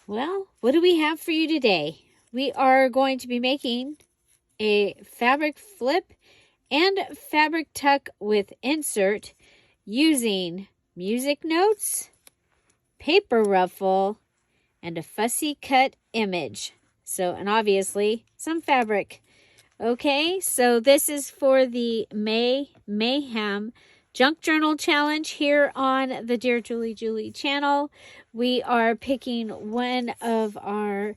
Well, what do we have for you today? We are going to be making a fabric flip and fabric tuck with insert using music notes, paper ruffle, and a fussy cut image. And obviously some fabric. Okay, so this is for the Mayhem Junk Journal Challenge here on the Dear Julie Julie channel. We are picking one of our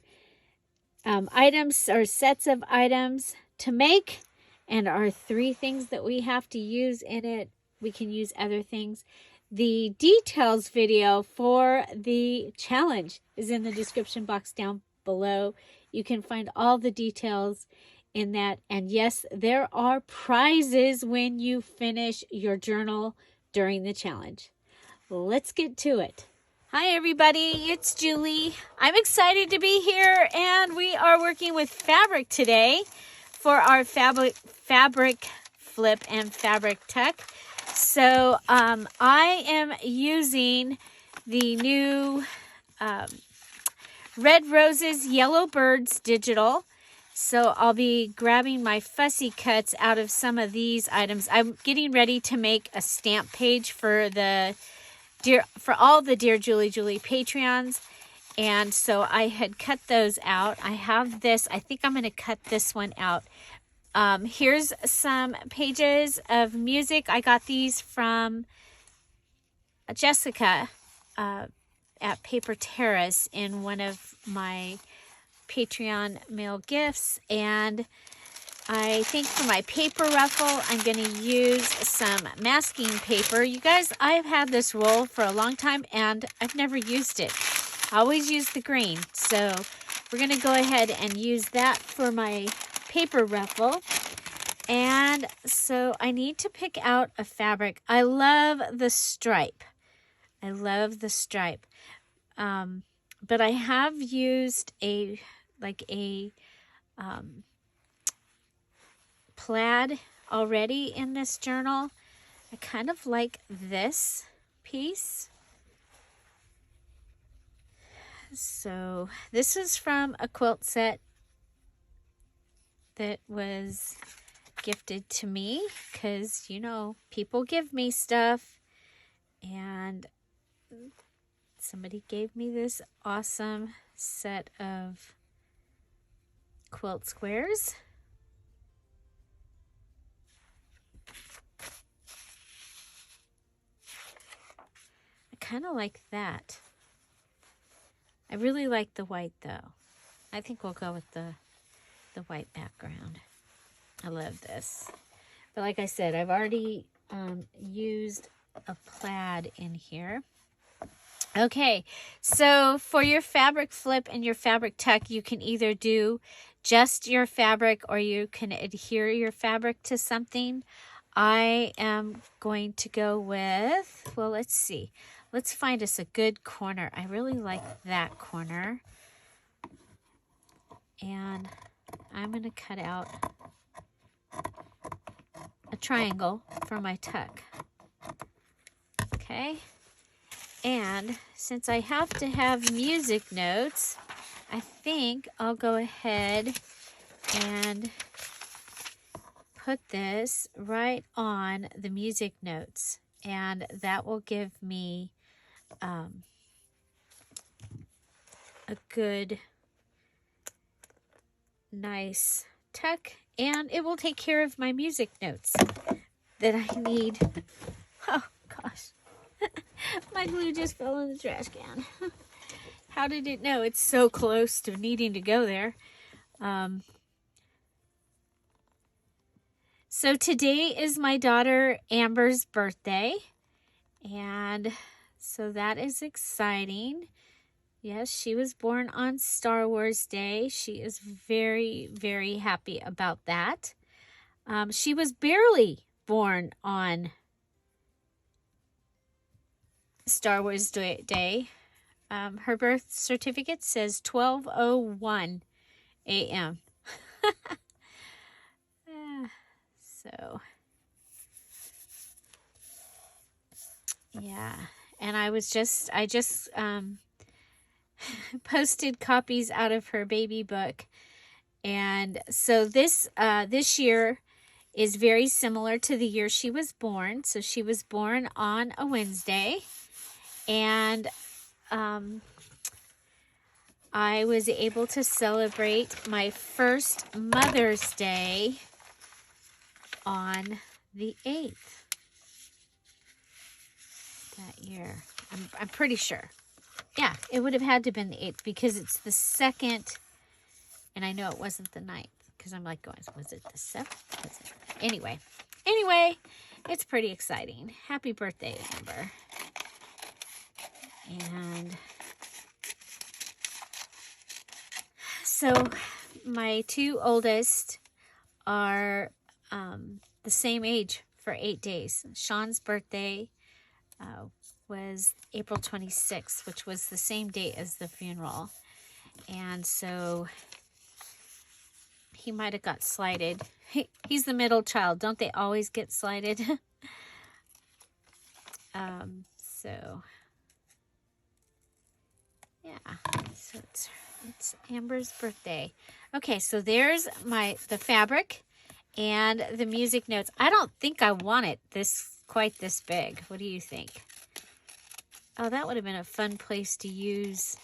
items or sets of items to make, and our 3 things that we have to use in it. We can use other things. The details video for the challenge is in the description box down below. You can find all the details in that. And yes, there are prizes when you finish your journal during the challenge. Let's get to it. Hi everybody, it's Julie. I'm excited to be here, and we are working with fabric today for our fabric flip and fabric tuck. So I am using the new Red Roses Yellow Birds digital. So I'll be grabbing my fussy cuts out of some of these items. I'm getting ready to make a stamp page for all the Dear Julie Julie Patreons. And so I had cut those out. I have this. I think I'm going to cut this one out. Here's some pages of music. I got these from Jessica at Paper Terrace in one of my Patreon mail gifts. And I think for my paper ruffle, I'm going to use some masking paper. You guys, I've had this roll for a long time and I've never used it. I always use the green. So we're going to go ahead and use that for my paper ruffle. And so I need to pick out a fabric. I love the stripe. But I have used a plaid already in this journal. I kind of like this piece. So this is from a quilt set that was gifted to me because, you know, people give me stuff, and somebody gave me this awesome set of quilt squares. I kind of like that. I really like the white though. I think we'll go with the white background. I love this. But like I said, I've already used a plaid in here. Okay, so for your fabric flip and your fabric tuck, you can either do just your fabric or you can adhere your fabric to something. I am going to go with, well, let's see. Let's find us a good corner. I really like that corner. And I'm going to cut out a triangle for my tuck. Okay. And since I have to have music notes, I think I'll go ahead and put this right on the music notes. And that will give me a good, nice tuck. And it will take care of my music notes that I need. Oh, gosh. My glue just fell in the trash can. How did it know? It's so close to needing to go there. So today is my daughter Amber's birthday. And so that is exciting. Yes, she was born on Star Wars Day. She is very, very happy about that. She was barely born on Star Wars Day. Her birth certificate says 12:01 a.m. So, yeah. And I just posted copies out of her baby book. And so this year is very similar to the year she was born. So she was born on a Wednesday, and I was able to celebrate my first Mother's Day on the 8th that year. I'm pretty sure. Yeah, it would have had to have been the 8th because it's the 2nd, and I know it wasn't the 9th because I'm like going, was it the 7th? Anyway, it's pretty exciting. Happy birthday, Amber. And so my two oldest are the same age for 8 days. Sean's birthday was April 26th, which was the same date as the funeral. And so he might have got slighted. He's the middle child. Don't they always get slighted? So yeah, so it's Amber's birthday. Okay, so there's the fabric and the music notes. I don't think I want it quite this big. What do you think? Oh, that would have been a fun place to use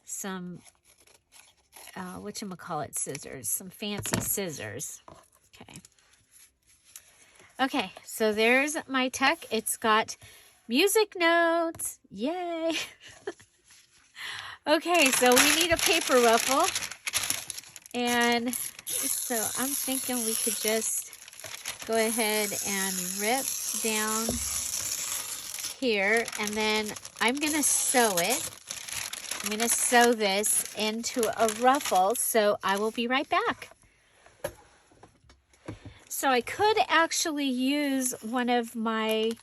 some whatchamacallit scissors, some fancy scissors. Okay, so there's my tuck. It's got music notes. Yay! Okay, so we need a paper ruffle. And so I'm thinking we could just go ahead and rip down here, and then I'm going to sew it. I'm going to sew this into a ruffle, so I will be right back. So I could actually use one of my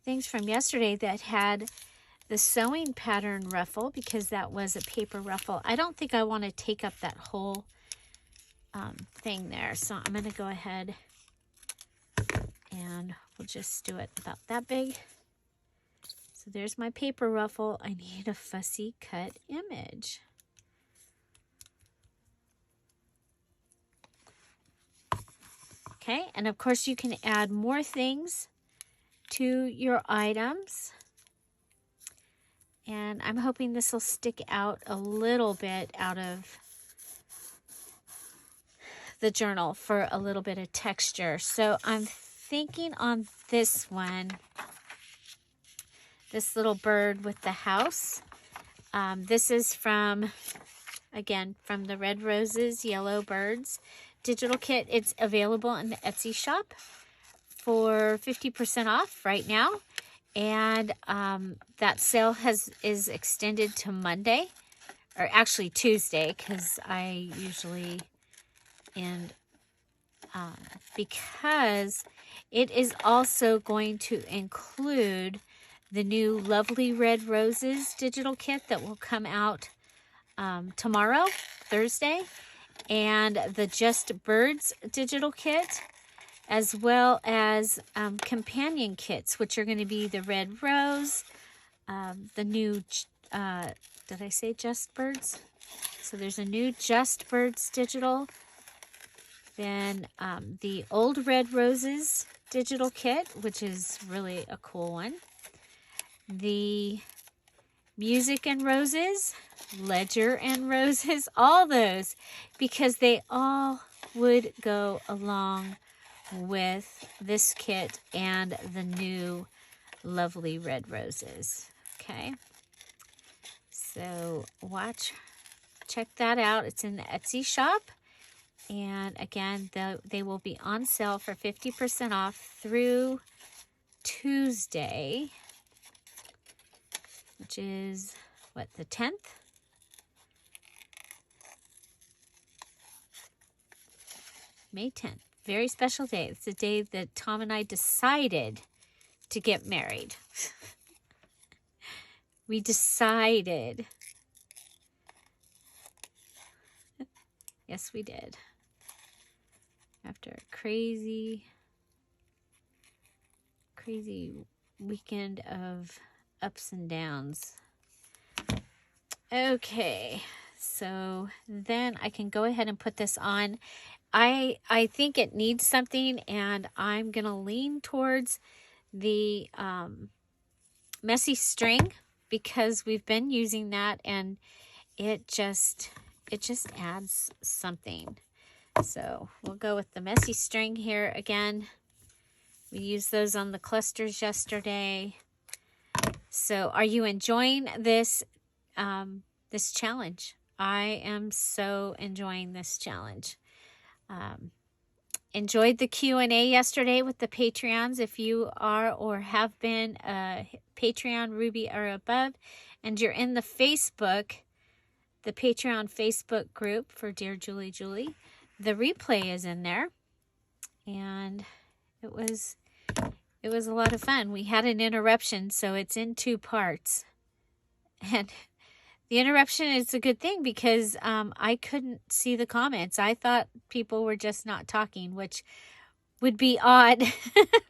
things from yesterday that had the sewing pattern ruffle, because that was a paper ruffle. I don't think I want to take up that whole thing there, so I'm going to go ahead and we'll just do it about that big. So there's my paper ruffle. I need a fussy cut image. Okay, and of course you can add more things to your items. And I'm hoping this will stick out a little bit out of the journal for a little bit of texture. So I'm thinking on this one, this little bird with the house. This is from, again, from the Red Roses, Yellow Birds digital kit. It's available in the Etsy shop for 50% off right now. And that sale is extended to Monday, or actually Tuesday, because I usually end, because it is also going to include the new Lovely Red Roses digital kit that will come out tomorrow, Thursday, and the Just Birds digital kit, as well as companion kits, which are going to be the Red Rose, the new, did I say Just Birds? So there's a new Just Birds digital, then the Old Red Roses digital kit, which is really a cool one, the Music and Roses, Ledger and Roses, all those, because they all would go along with this kit and the new Lovely Red Roses. Okay, so check that out. It's in the Etsy shop, and again, they will be on sale for 50% off through Tuesday, which is what, the 10th? May 10th. Very special day. It's the day that Tom and I decided to get married. We decided. Yes, we did. After a crazy weekend of ups and downs. Okay, so then I can go ahead and put this on. I think it needs something, and I'm going to lean towards the messy string because we've been using that, and it just adds something. So we'll go with the messy string here again. We used those on the clusters yesterday. So are you enjoying this this challenge? I am so enjoying this challenge. Enjoyed the Q&A yesterday with the Patreons. If you are or have been a Patreon Ruby or above, and you're in the Patreon Facebook group for Dear Julie Julie, the replay is in there, and it was a lot of fun. We had an interruption, so it's in 2 parts, and the interruption is a good thing because I couldn't see the comments. I thought people were just not talking, which would be odd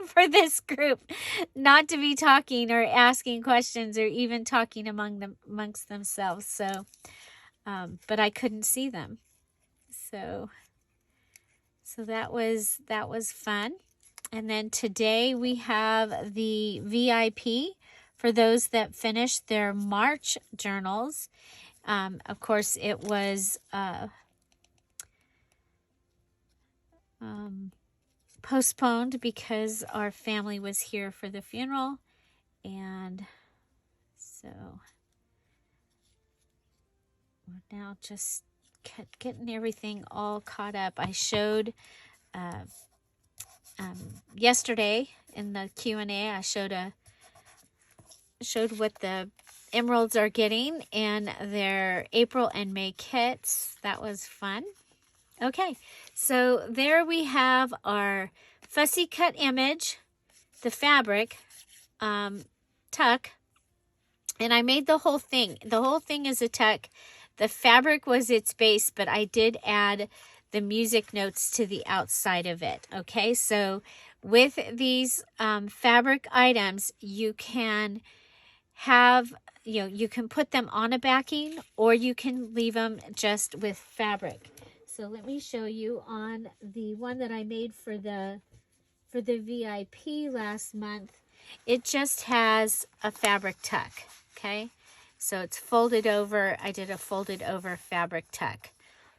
for this group not to be talking or asking questions or even talking amongst themselves. So, but I couldn't see them. So that was fun. And then today we have the VIP for those that finished their March journals. Of course, it was postponed because our family was here for the funeral. And so we're now just getting everything all caught up. I showed yesterday in the Q&A, I showed what the emeralds are getting in their April and May kits. That was fun. Okay, so there we have our fussy cut image, the fabric, tuck, and I made the whole thing. The whole thing is a tuck. The fabric was its base, but I did add the music notes to the outside of it. Okay, so with these fabric items, you can have, you can put them on a backing, or you can leave them just with fabric. So let me show you on the one that I made for the VIP last month. It just has a fabric tuck, okay? So it's folded over. I did a folded over fabric tuck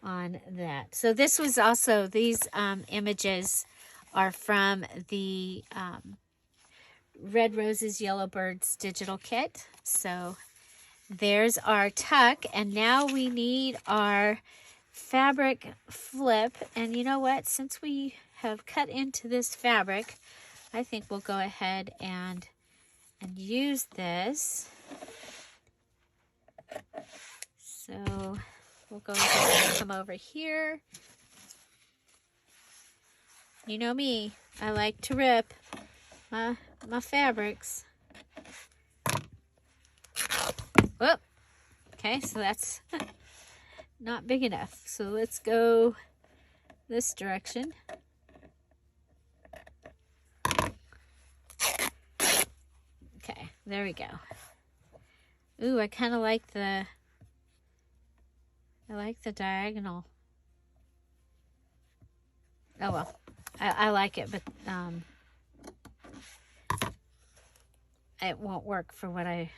on that. So this was also, these images are from the Red Roses, Yellow Birds digital kit. So there's our tuck, and now we need our fabric flip. And you know what? Since we have cut into this fabric, I think we'll go ahead and use this. So we'll go ahead and come over here. You know me, I like to rip my fabrics. Whoop. Okay, so that's not big enough. So let's go this direction. Okay, there we go. Ooh, I kind of like the diagonal. Oh well, I like it, but it won't work for what I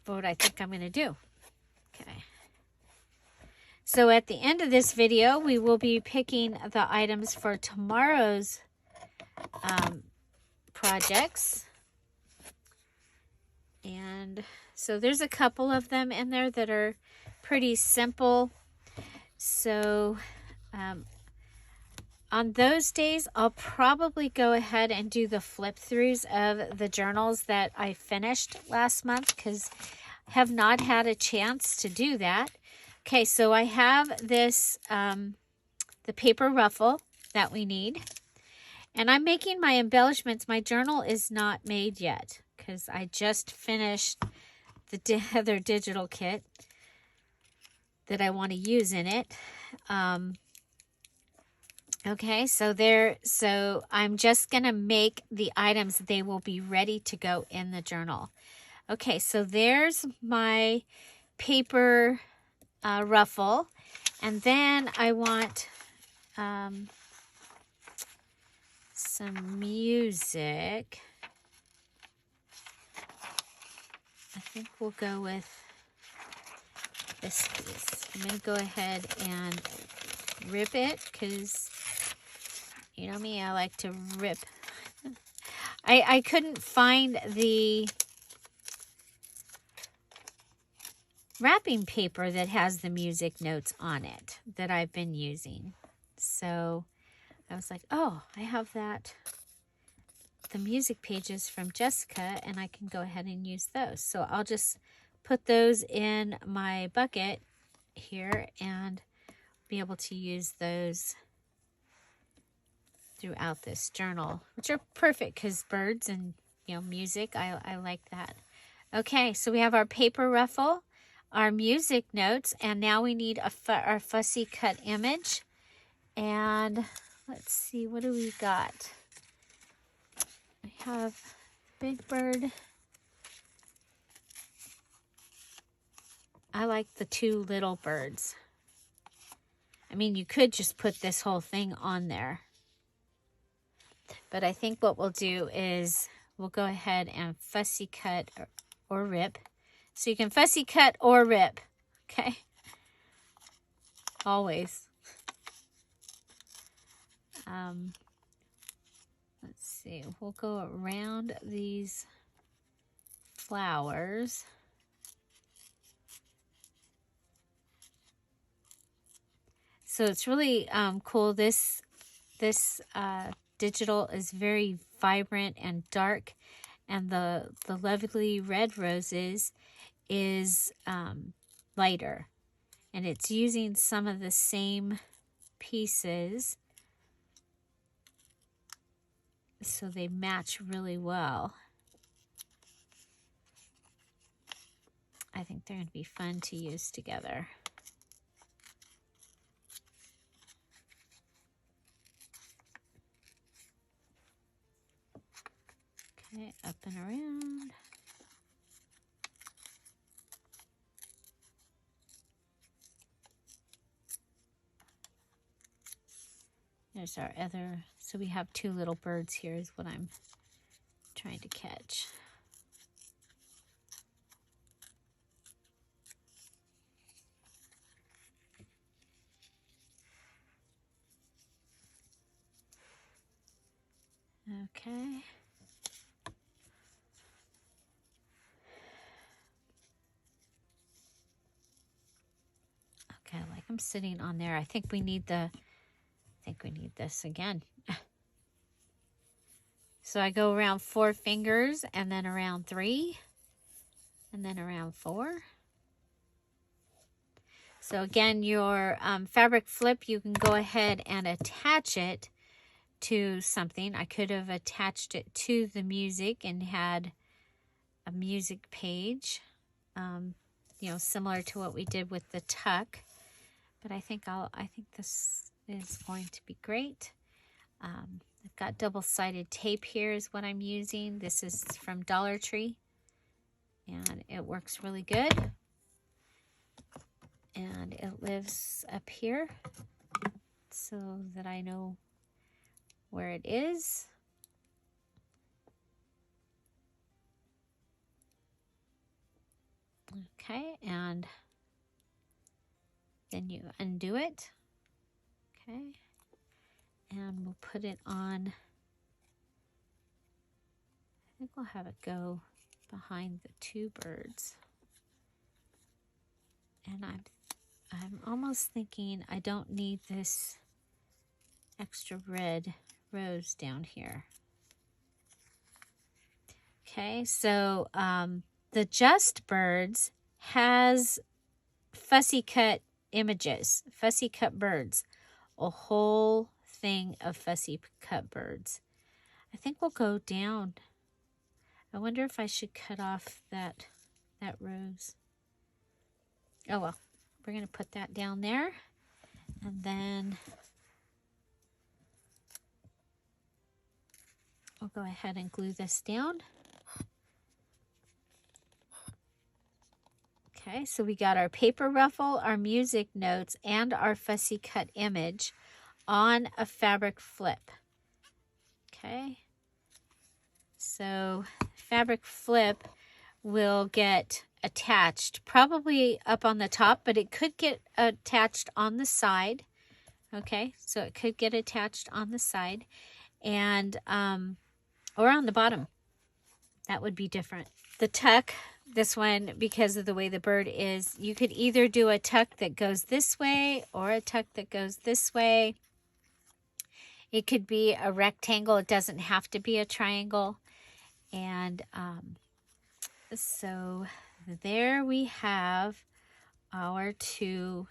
think I'm going to do. Okay. So at the end of this video, we will be picking the items for tomorrow's projects. And so there's a couple of them in there that are pretty simple. So on those days, I'll probably go ahead and do the flip throughs of the journals that I finished last month, because I have not had a chance to do that. Okay, so I have this, the paper ruffle that we need. And I'm making my embellishments. My journal is not made yet because I just finished the other digital kit that I want to use in it. Okay, so I'm just going to make the items. They will be ready to go in the journal. Okay, so there's my paper ruffle. And then I want some music. I think we'll go with this piece. I'm going to go ahead and rip it because, you know me, I like to rip. I couldn't find the wrapping paper that has the music notes on it that I've been using. So I was like, oh, I have the music pages from Jessica, and I can go ahead and use those. So I'll just put those in my bucket here and be able to use those throughout this journal, which are perfect because birds and, you know, music, I like that. Okay, so we have our paper ruffle, our music notes, and now we need our fussy cut image. And let's see, what do we got? We have Big Bird. I like the two little birds. I mean, you could just put this whole thing on there. But I think what we'll do is we'll go ahead and fussy cut or rip. So you can fussy cut or rip, okay? Always. Let's see, we'll go around these flowers. So it's really cool. This digital is very vibrant and dark, and the lovely red roses is lighter, and it's using some of the same pieces, so they match really well. I think they're going to be fun to use together. Okay, up and around. There's our other, so we have two little birds here is what I'm trying to catch. Okay. Okay, like I'm sitting on there. I think we need this again. So I go around 4 fingers and then around 3 and then around 4. So again, your fabric flip, you can go ahead and attach it to something. I could have attached it to the music and had a music page, you know, similar to what we did with the tuck. But I think this is going to be great. I've got double-sided tape here is what I'm using. This is from Dollar Tree, and it works really good. And it lives up here so that I know where it is. Okay, and then you undo it. Okay, and we'll put it on. I think we'll have it go behind the 2 birds. And I'm almost thinking I don't need this extra red rose down here. Okay, so the Just Birds has fussy cut images, fussy cut birds, a whole thing of fussy cut birds. I think we'll go down. I wonder if I should cut off that rose. Oh well, we're going to put that down there. And then we'll go ahead and glue this down. Okay, so we got our paper ruffle, our music notes, and our fussy cut image on a fabric flip. Okay, so fabric flip will get attached probably up on the top, but it could get attached on the side. Okay, so it could get attached on the side and or on the bottom. That would be different. The tuck, this one, because of the way the bird is, you could either do a tuck that goes this way or a tuck that goes this way. It could be a rectangle. It doesn't have to be a triangle. And so there we have our two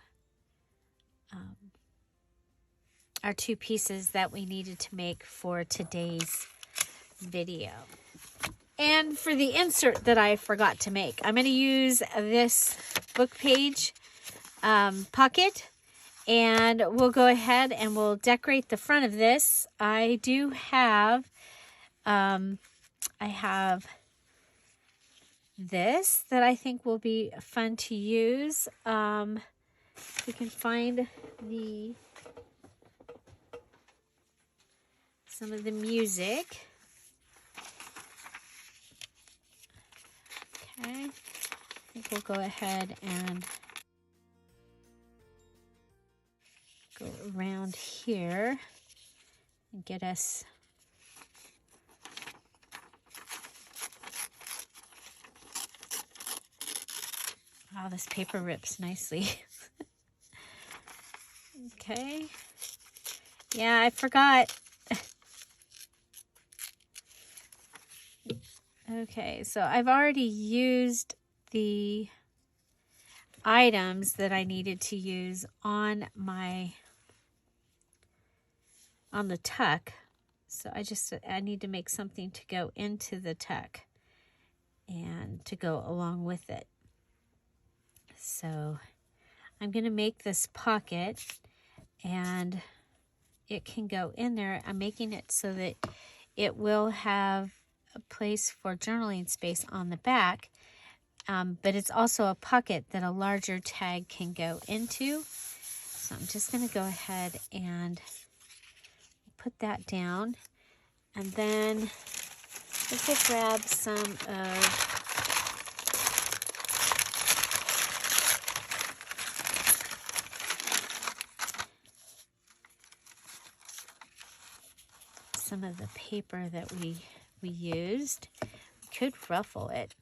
pieces that we needed to make for today's video. And for the insert that I forgot to make, I'm going to use this book page pocket, and we'll go ahead and we'll decorate the front of this. I do have, I have this that I think will be fun to use. If we can find some of the music. Okay, I think we'll go ahead and go around here and get us wow, this paper rips nicely. Okay. Yeah, I forgot. Okay, so I've already used the items that I needed to use on the tuck. So I need to make something to go into the tuck and to go along with it. So I'm going to make this pocket and it can go in there. I'm making it so that it will have a place for journaling space on the back, but it's also a pocket that a larger tag can go into. So I'm just going to go ahead and put that down, and then I will grab some of the paper that we used. We could ruffle it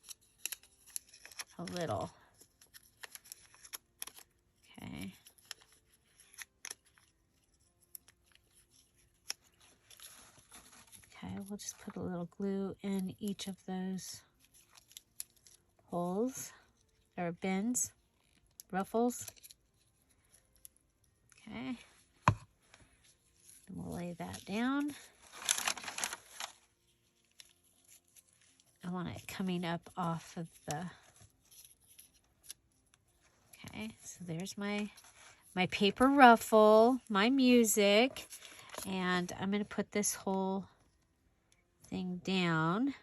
a little. Okay. Okay, we'll just put a little glue in each of those holes or bins, ruffles. Okay. And we'll lay that down. I want it coming up off of the, okay, so there's my paper ruffle, my music, and I'm going to put this whole thing down.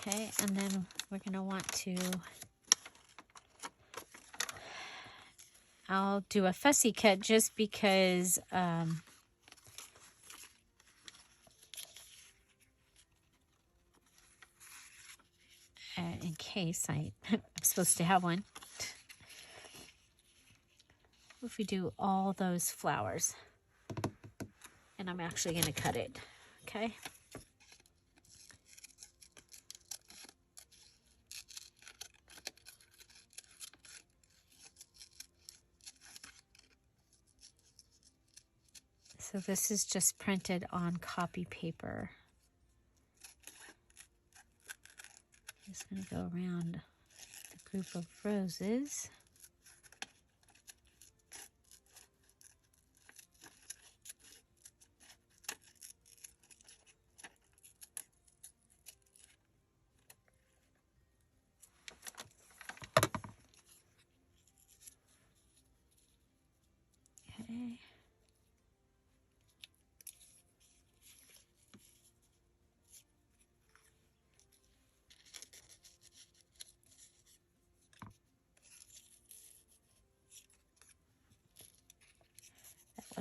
Okay, and then we're going to want to, I'll do a fussy cut just because in case I'm supposed to have one. If we do all those flowers, and I'm actually going to cut it, okay? So this is just printed on copy paper. I'm just going to go around the group of roses.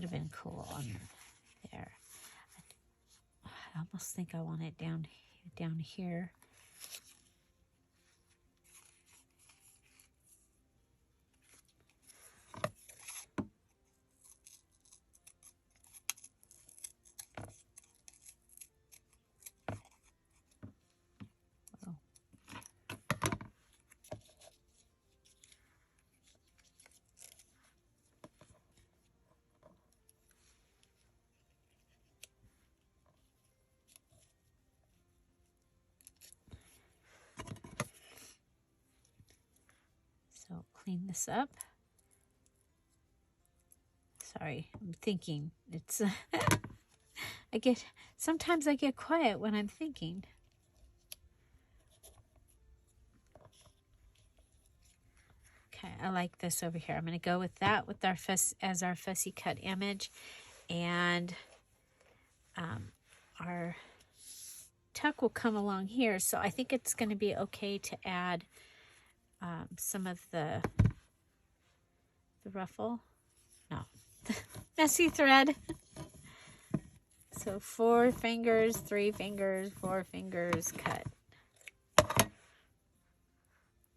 would have been cool on there. I almost think I want it down here. So clean this up. Sorry, I'm thinking. It's sometimes I get quiet when I'm thinking. Okay, I like this over here. I'm going to go with that with our as our fussy cut image, and our tuck will come along here. So I think it's going to be okay to add some of the ruffle. No, messy thread. So 4 fingers, 3 fingers, 4 fingers, cut,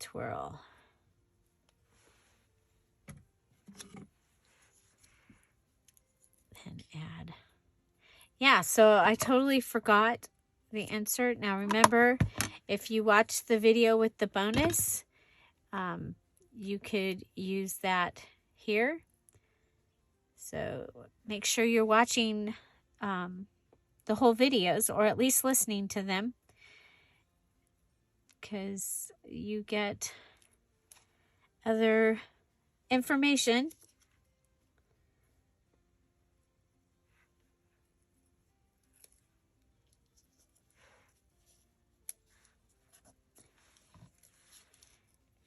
twirl. And add. Yeah, so I totally forgot the insert. Now remember, if you watch the video with the bonus, you could use that here. So make sure you're watching the whole videos, or at least listening to them, because you get other information.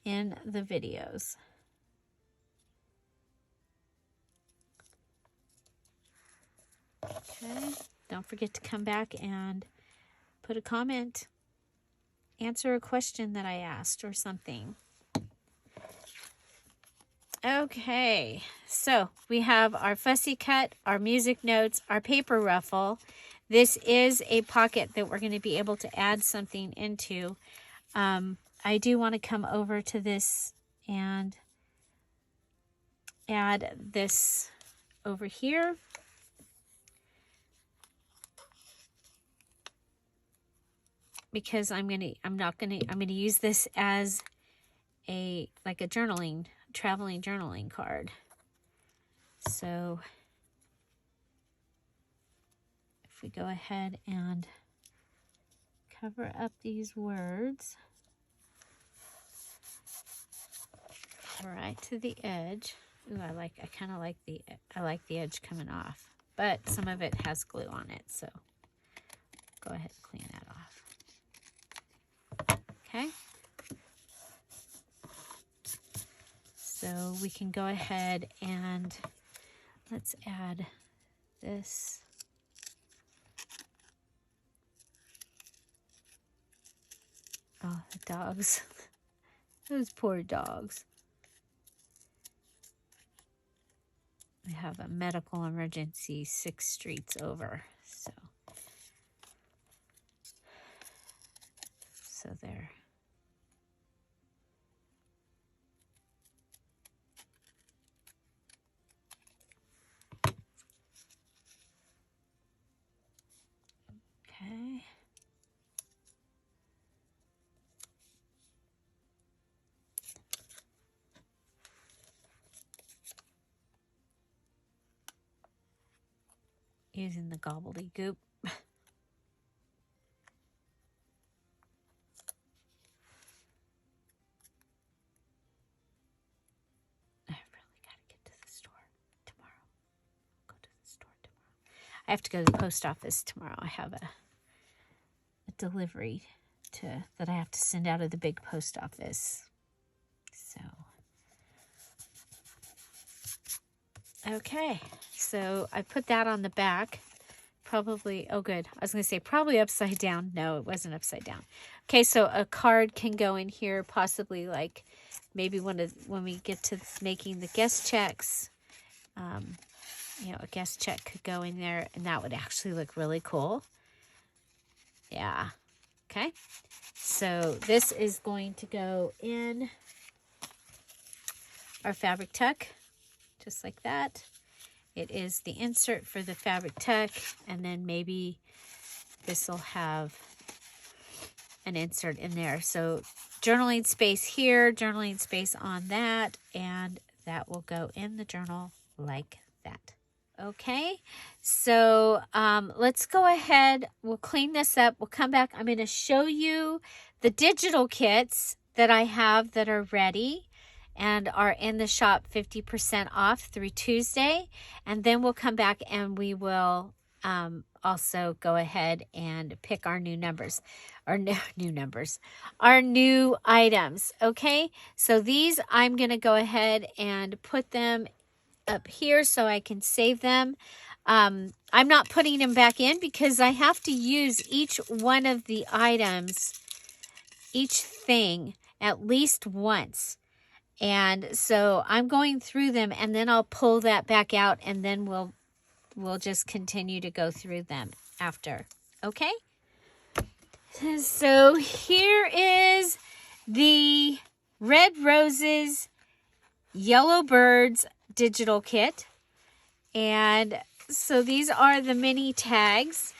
In the videos. Okay, don't forget to come back and put a comment, answer a question that I asked or something. Okay, so we have our fussy cut, our music notes, our paper ruffle. This is a pocket that we're going to be able to add something into. I do want to come over to this and add this over here. Because I'm going to use this as like a traveling journaling card. So if we go ahead and cover up these words right to the edge. Ooh, I kind of like the edge coming off, but some of it has glue on it, so go ahead and clean that off. Okay. So we can go ahead and let's add this. Oh, the dogs. Those poor dogs. We have a medical emergency 6 streets over, so there. Okay. Using the gobbledygook. I have to go to the post office tomorrow. I have a delivery that I have to send out of the big post office. So, okay. So I put that on the back. Probably, oh good. I was going to say probably upside down. No, it wasn't upside down. Okay, so a card can go in here, possibly like maybe when we get to making the guest checks. you know, a guest check could go in there, and that would actually look really cool. Yeah. Okay. So this is going to go in our fabric tuck, just like that. It is the insert for the fabric tuck, and then maybe this will have an insert in there. So journaling space here, journaling space on that, and that will go in the journal like that. Okay, so let's go ahead. We'll clean this up. We'll come back. I'm going to show you the digital kits that I have that are ready and are in the shop 50% off through Tuesday. And then we'll come back and we will also go ahead and pick our new numbers, our new items. Okay, so these I'm going to go ahead and put them up here so I can save them. I'm not putting them back in because I have to use each one of the items, each thing, at least once. And so I'm going through them, and then I'll pull that back out, and then we'll just continue to go through them after. Okay? So here is the Red Roses, Yellow Birds digital kit. And so these are the mini tags.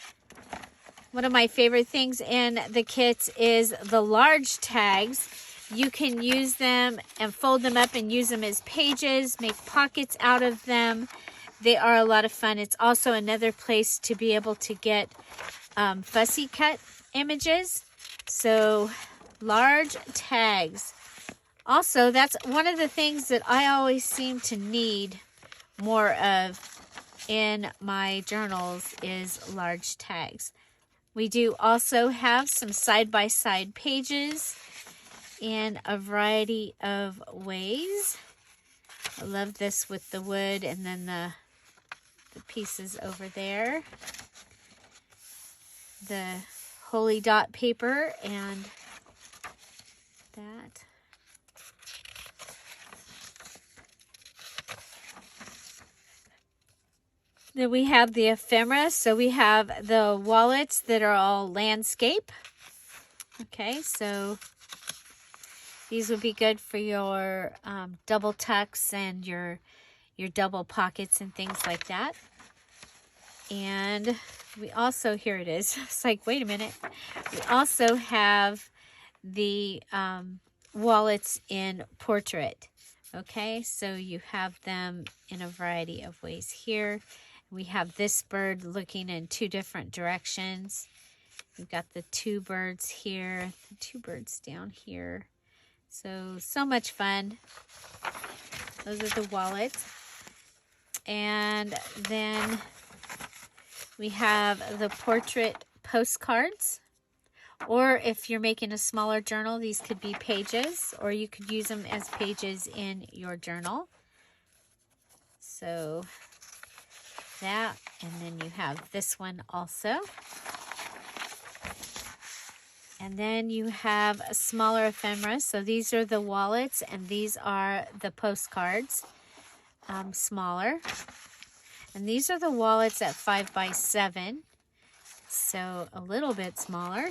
One of my favorite things in the kits is the large tags. You can use them and fold them up and use them as pages, make pockets out of them. They are a lot of fun. It's also another place to be able to get fussy cut images. So large tags. Also, that's one of the things that I always seem to need more of in my journals is large tags. We do also have some side-by-side pages in a variety of ways. I love this with the wood and then the pieces over there. The Holy Dot paper and that. Then we have the ephemera. So we have the wallets that are all landscape. Okay, so these would be good for your double tucks and your double pockets and things like that. And we also, here it is. It's like, wait a minute. We also have the wallets in portrait. Okay, so you have them in a variety of ways here. We have this bird looking in two different directions. We've got the two birds here, the two birds down here. So much fun. Those are the wallets. And then we have the portrait postcards. Or if you're making a smaller journal, these could be pages, or you could use them as pages in your journal. So that, and then you have this one also. And then you have a smaller ephemera. So these are the wallets, and these are the postcards, smaller. And these are the wallets at 5x7, so a little bit smaller.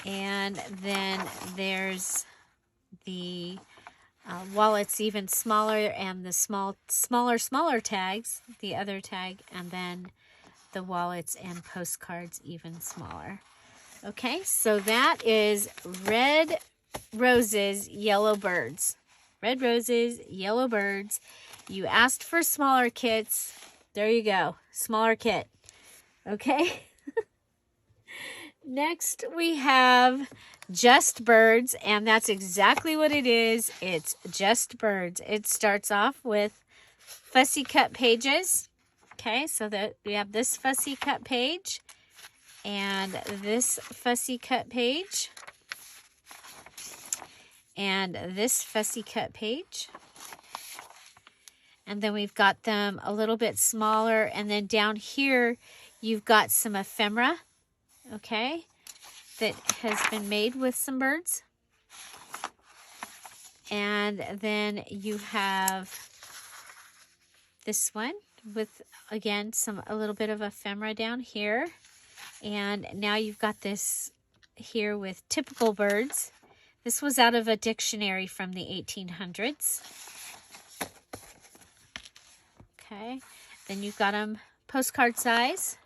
And then there's the wallets even smaller, and the smaller tags, the other tag, and then the wallets and postcards even smaller. Okay, so that is Red Roses, Yellow Birds. Red Roses, Yellow Birds. You asked for smaller kits. There you go, smaller kit. Okay. Next we have Just Birds, and that's exactly what it is. It's Just Birds. It starts off with fussy cut pages. Okay, so that we have this fussy cut page and this fussy cut page and this fussy cut page. And then we've got them a little bit smaller, and then down here you've got some ephemera, okay, that has been made with some birds. And then you have this one with, again, a little bit of ephemera down here. And now you've got this here with typical birds. This was out of a dictionary from the 1800s. Okay, then you've got them postcard size.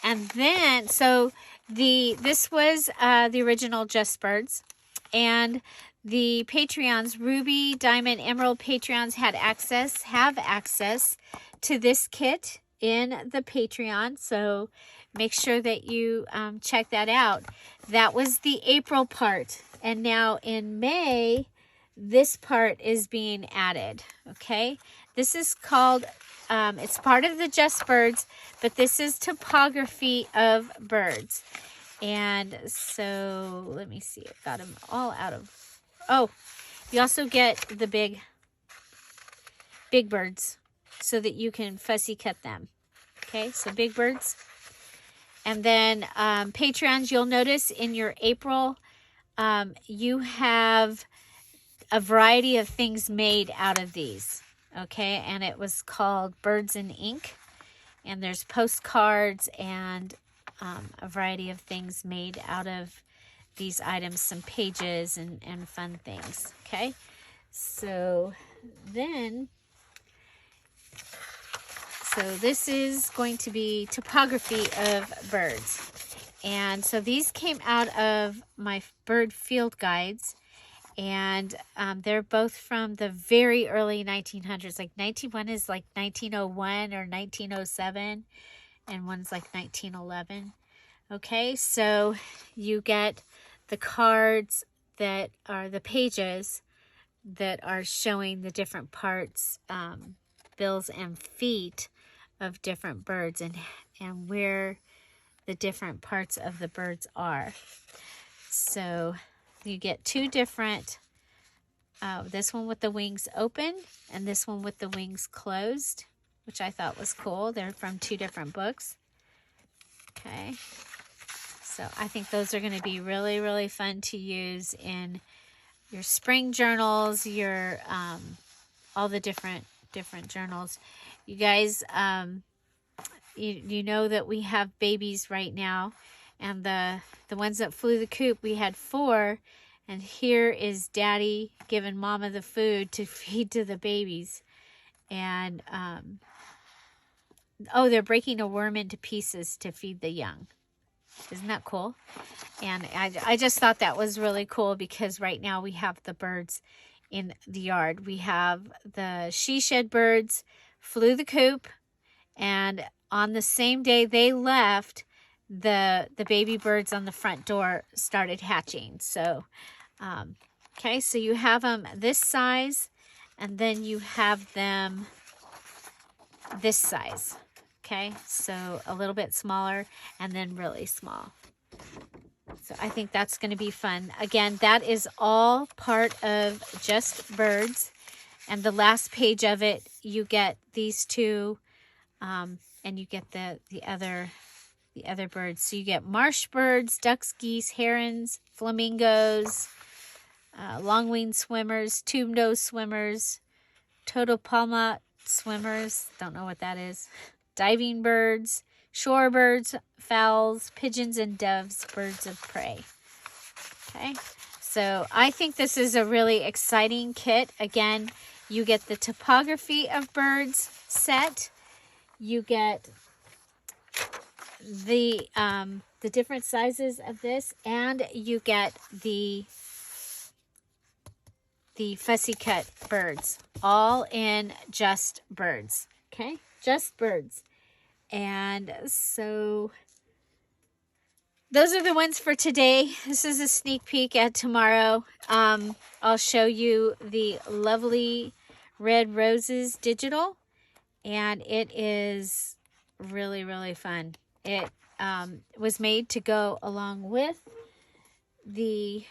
And then, so this was the original Just Birds. And the Patreons, Ruby, Diamond, Emerald Patreons have access to this kit in the Patreon. So make sure that you check that out. That was the April part. And now in May, this part is being added. Okay. This is called, it's part of the Just Birds, but this is topography of birds. And so let me see. I've got them all out of, oh, you also get the big birds so that you can fussy cut them. Okay, so big birds. And then Patreons, you'll notice in your April, you have a variety of things made out of these. Okay, and it was called Birds in Ink. And there's postcards and a variety of things made out of these items, some pages and fun things. Okay, so then, so this is going to be topography of birds. And so these came out of my bird field guides. And they're both from the very early 1900s. Like one is like 1901 or 1907. And one's like 1911. Okay, so you get the cards that are the pages that are showing the different parts, bills and feet of different birds and where the different parts of the birds are. So you get two different, this one with the wings open and this one with the wings closed, which I thought was cool. They're from two different books. Okay, so I think those are going to be really, really fun to use in your spring journals, your all the different journals. You guys, you know that we have babies right now, and the ones that flew the coop, we had 4, and here is Daddy giving Mama the food to feed to the babies, and oh, they're breaking a worm into pieces to feed the young. Isn't that cool? And I just thought that was really cool because right now we have the birds in the yard. We have the she-shed birds flew the coop, and on the same day they left, the baby birds on the front door started hatching. So, okay, so you have them this size, and then you have them this size. Okay, so a little bit smaller and then really small. So I think that's going to be fun. Again, that is all part of Just Birds. And the last page of it, you get these two, and you get the other birds. So you get marsh birds, ducks, geese, herons, flamingos, long-winged swimmers, tube-nosed swimmers, totopalma swimmers, don't know what that is, diving birds, shorebirds, fowls, pigeons, and doves, birds of prey. Okay, so I think this is a really exciting kit. Again, you get the topography of birds set. You get the different sizes of this, and you get the fussy cut birds, all in Just Birds. Okay, Just Birds. And so those are the ones for today. This is a sneak peek at tomorrow. I'll show you the lovely Red Roses digital, and it is really, really fun. It was made to go along with the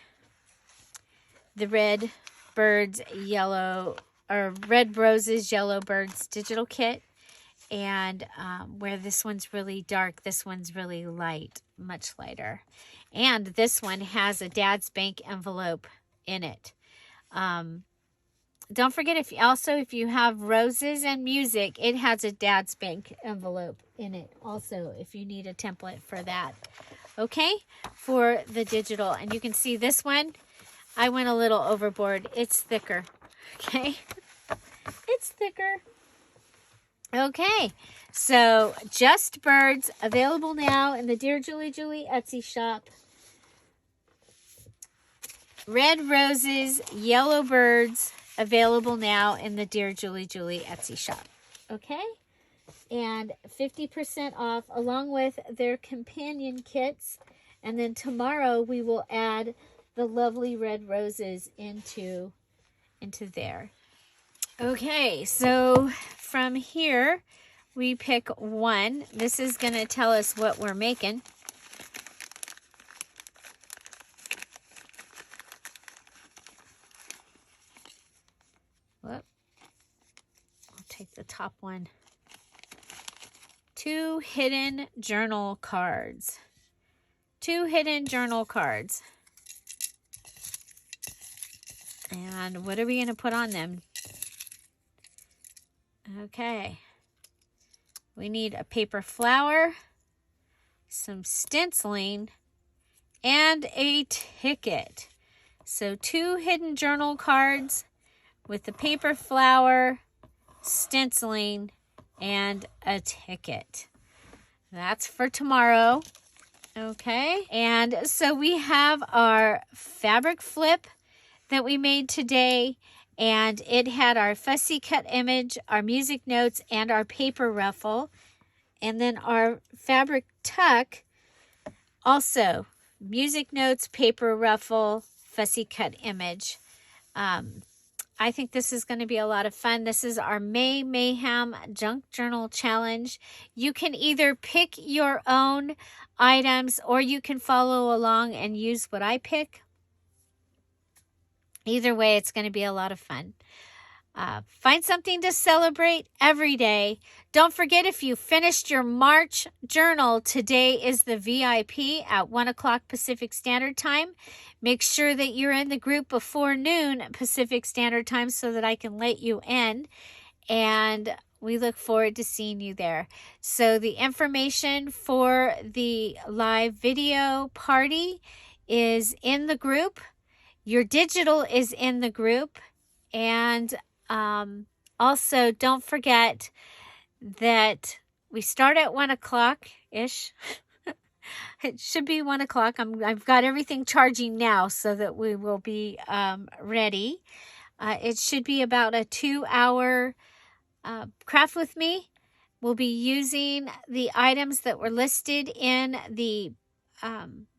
Red Birds Yellow, or Red Roses Yellow Birds digital kit. And where this one's really dark, this one's really light, much lighter. And this one has a Dad's Bank envelope in it. don't forget, if you have roses and music, it has a Dad's Bank envelope in it also, if you need a template for that. Okay, for the digital. And you can see this one, I went a little overboard. It's thicker. Okay, it's thicker. Okay, so Just Birds, available now in the Dear Julie Julie Etsy shop. Red Roses, Yellow Birds, available now in the Dear Julie Julie Etsy shop. Okay? And 50% off along with their companion kits. And then tomorrow we will add the lovely red roses into there. Okay, so from here we pick one. This is going to tell us what we're making. Whoop. I'll take the top one. 2 hidden journal cards. 2 hidden journal cards. And what are we going to put on them? Okay. We need a paper flower, some stenciling, and a ticket. So 2 hidden journal cards with the paper flower, stenciling, and a ticket. That's for tomorrow. Okay, and so we have our fabric flip that we made today, and it had our fussy cut image, our music notes, and our paper ruffle. And then our fabric tuck, also music notes, paper ruffle, fussy cut image. I think this is going to be a lot of fun. This is our Mayhem Junk Journal Challenge. You can either pick your own items or you can follow along and use what I pick. Either way, it's going to be a lot of fun. Find something to celebrate every day. Don't forget, if you finished your March journal, today is the VIP at 1 o'clock Pacific Standard Time. Make sure that you're in the group before noon Pacific Standard Time so that I can let you in. And we look forward to seeing you there. So the information for the live video party is in the group. Your digital is in the group. And also, don't forget that we start at 1 o'clock-ish. It should be 1 o'clock. I've got everything charging now so that we will be ready. It should be about a 2-hour craft with me. We'll be using the items that were listed in the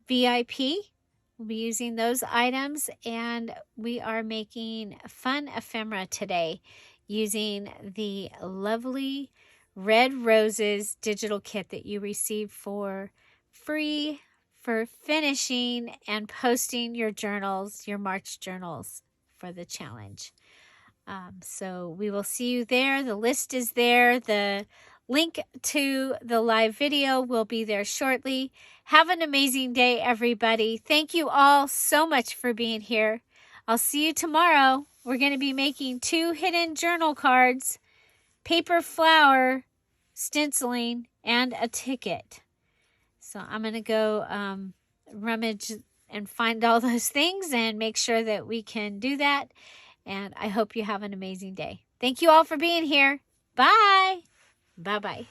VIP. We'll be using those items, and we are making fun ephemera today using the lovely Red Roses digital kit that you receive for free for finishing and posting your journals, your March journals for the challenge. So we will see you there. The list is there. The link to the live video will be there shortly. Have an amazing day, everybody. Thank you all so much for being here. I'll see you tomorrow. We're going to be making 2 hidden journal cards, paper flower, stenciling, and a ticket. So I'm going to go rummage and find all those things and make sure that we can do that. And I hope you have an amazing day. Thank you all for being here. Bye. Bye-bye.